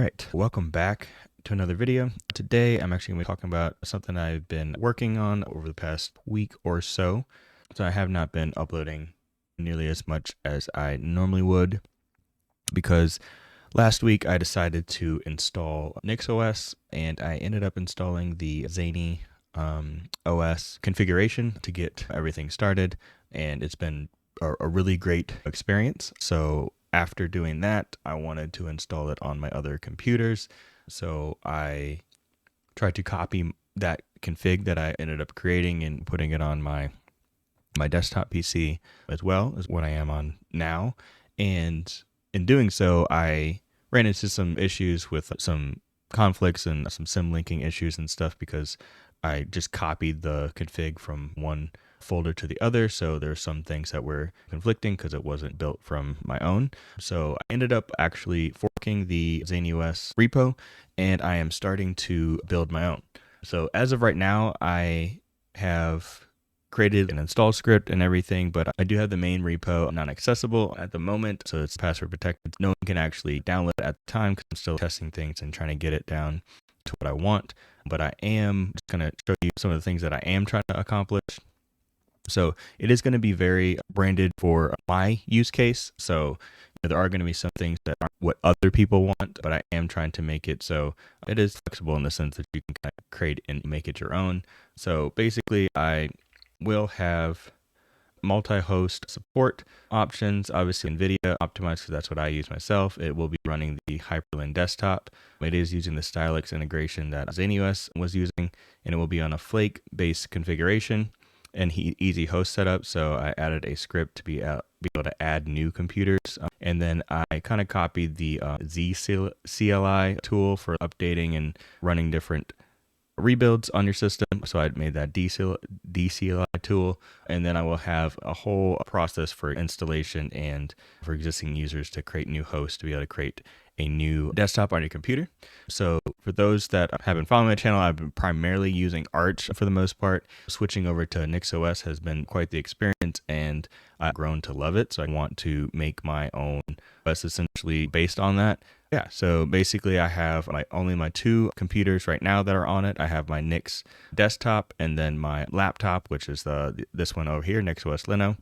right, welcome back to another video. Today I'm actually going to be talking about something I've been working on over the past week or so. So I have not been uploading nearly as much as I normally would because last week I decided to install Nix OS and I ended up installing the ZaneyOS configuration to get everything started, and it's been a really great experience. So after doing that, I wanted to install it on my other computers. So I tried to copy that config that I ended up creating and putting it on my desktop PC as well as what I am on now. And in doing so, I ran into some issues with some conflicts and some sim linking issues and stuff because I just copied the config from one folder to the other. So there's some things that were conflicting because it wasn't built from my own. So I ended up actually forking the ZaneyOS repo, and I am starting to build my own. So as of right now, I have created an install script and everything, but I do have the main repo not accessible at the moment, so it's password protected. No one can actually download it at the time because I'm still testing things and trying to get it down to what I want. But I am just going to show you some of the things that I am trying to accomplish. So it is going to be very branded for my use case. So there are going to be some things that aren't what other people want, but I am trying to make it so it is flexible in the sense that you can kind of create and make it your own. So basically, I will have multi-host support options, obviously NVIDIA optimized because that's what I use myself. It will be running the Hyprland desktop. It is using the Stylix integration that ZaneyOS was using, and it will be on a Flake-based configuration and easy host setup. So I added a script to be able to add new computers. And then I kind of copied the ZCLI tool for updating and running different rebuilds on your system. So I made that DCLI tool, and then I will have a whole process for installation and for existing users to create new hosts to be able to create a new desktop on your computer. So for those that have been following my channel, I've been primarily using Arch for the most part. Switching over to NixOS has been quite the experience, and I've grown to love it. So I want to make my own OS essentially based on that. Yeah, so basically I have only my two computers right now that are on it. I have my Nix desktop and then my laptop, which is this one over here, NixOS Leno.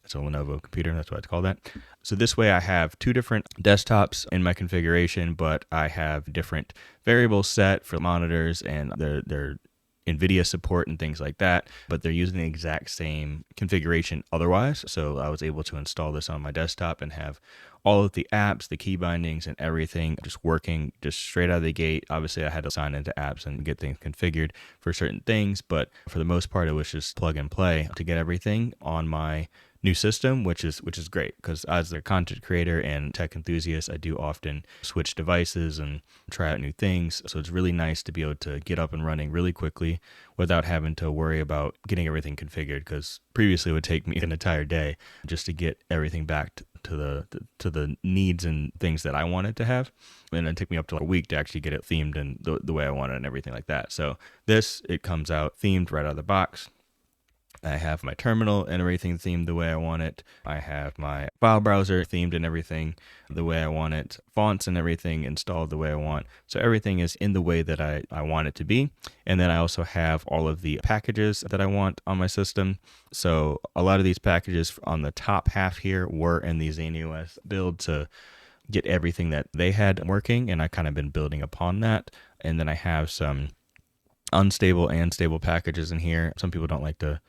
It's a Lenovo computer, that's why it's called that. So this way I have two different desktops in my configuration, but I have different variables set for monitors and their NVIDIA support and things like that, but they're using the exact same configuration otherwise. So I was able to install this on my desktop and have all of the apps, the key bindings, and everything just working just straight out of the gate. Obviously, I had to sign into apps and get things configured for certain things, but for the most part, it was just plug and play to get everything on my new system, which is great because as a content creator and tech enthusiast, I do often switch devices and try out new things. So it's really nice to be able to get up and running really quickly without having to worry about getting everything configured, because previously it would take me an entire day just to get everything back to the needs and things that I wanted to have, and it took me up to a week to actually get it themed and the way I wanted and everything like that. So it comes out themed right out of the box. I have my terminal and everything themed the way I want it. I have my file browser themed and everything the way I want it. Fonts and everything installed the way I want. So everything is in the way that I want it to be. And then I also have all of the packages that I want on my system. So a lot of these packages on the top half here were in the ZaneyOS build to get everything that they had working, and I kind of been building upon that. And then I have some unstable and stable packages in here. Some people don't like to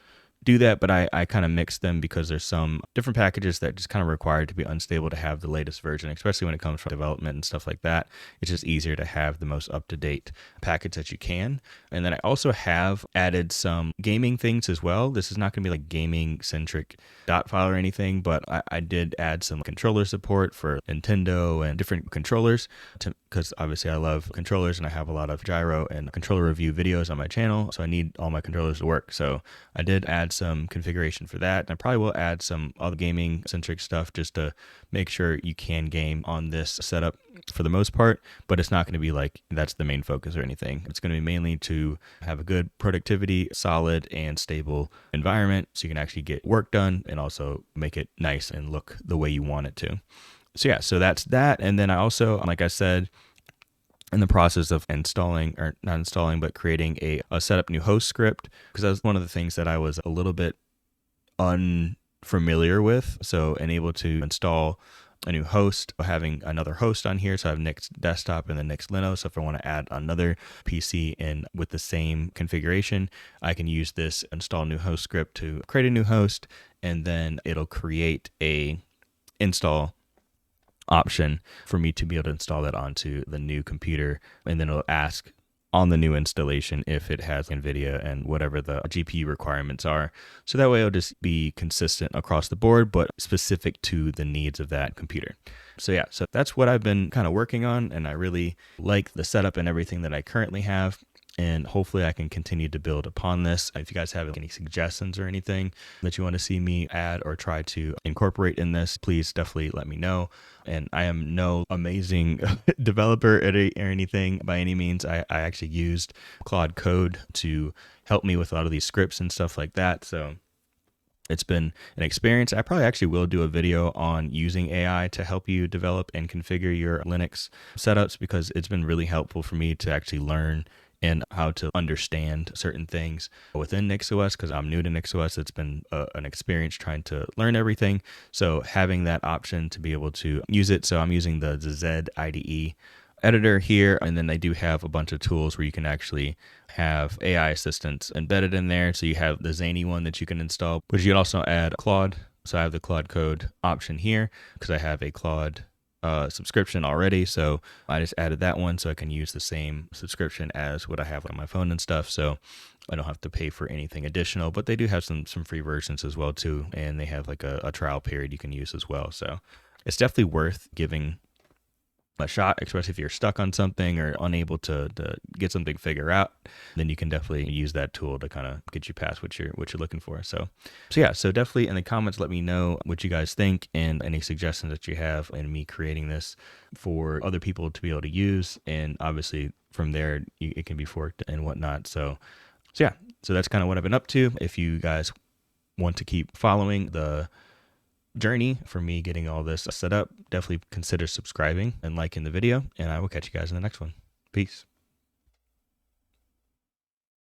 do that, but I kind of mix them because there's some different packages that just kind of require to be unstable to have the latest version, especially when it comes from development and stuff like that. It's just easier to have the most up-to-date package that you can. And then I also have added some gaming things as well. This is not going to be like gaming-centric Dotfile or anything, but I did add some controller support for Nintendo and different controllers because obviously I love controllers and I have a lot of gyro and controller review videos on my channel, so I need all my controllers to work. So I did add some configuration for that, and I probably will add some other gaming centric stuff just to make sure you can game on this setup for the most part, but it's not going to be like that's the main focus or anything. It's going to be mainly to have a good productivity, solid and stable environment so you can actually get work done and also make it nice and look the way you want it to. So yeah, so that's that. And then I also, like I said, in the process of installing, or not installing, but creating a setup new host script, because that was one of the things that I was a little bit unfamiliar with. So, and able to install a new host, having another host on here. So I have Nix Desktop and the Nix Linux. So if I want to add another PC in with the same configuration, I can use this install new host script to create a new host, and then it'll create a install option for me to be able to install that onto the new computer. And then it'll ask on the new installation if it has NVIDIA and whatever the GPU requirements are. So that way it'll just be consistent across the board, but specific to the needs of that computer. So yeah, so that's what I've been kind of working on, and I really like the setup and everything that I currently have. And hopefully I can continue to build upon this. If you guys have any suggestions or anything that you want to see me add or try to incorporate in this, please definitely let me know. And I am no amazing developer or anything by any means. I actually used Claude Code to help me with a lot of these scripts and stuff like that. So it's been an experience. I probably actually will do a video on using AI to help you develop and configure your Linux setups, because it's been really helpful for me to actually learn and how to understand certain things within NixOS, because I'm new to NixOS. It's been an experience trying to learn everything. So having that option to be able to use it. So I'm using the Z IDE editor here, and then they do have a bunch of tools where you can actually have AI assistants embedded in there. So you have the Zany one that you can install, but you can also add Claude. So I have the Claude Code option here because I have a Claude subscription already, so I just added that one so I can use the same subscription as what I have on my phone and stuff, so I don't have to pay for anything additional. But they do have some free versions as well too, and they have like a trial period you can use as well. So it's definitely worth giving a shot, especially if you're stuck on something or unable to get something figured out. Then you can definitely use that tool to kind of get you past what you're looking for. So yeah, so definitely in the comments let me know what you guys think and any suggestions that you have in me creating this for other people to be able to use, and obviously from there it can be forked and whatnot. So yeah, so that's kind of what I've been up to. If you guys want to keep following the journey for me getting all this set up, definitely consider subscribing and liking the video, and I will catch you guys in the next one. Peace.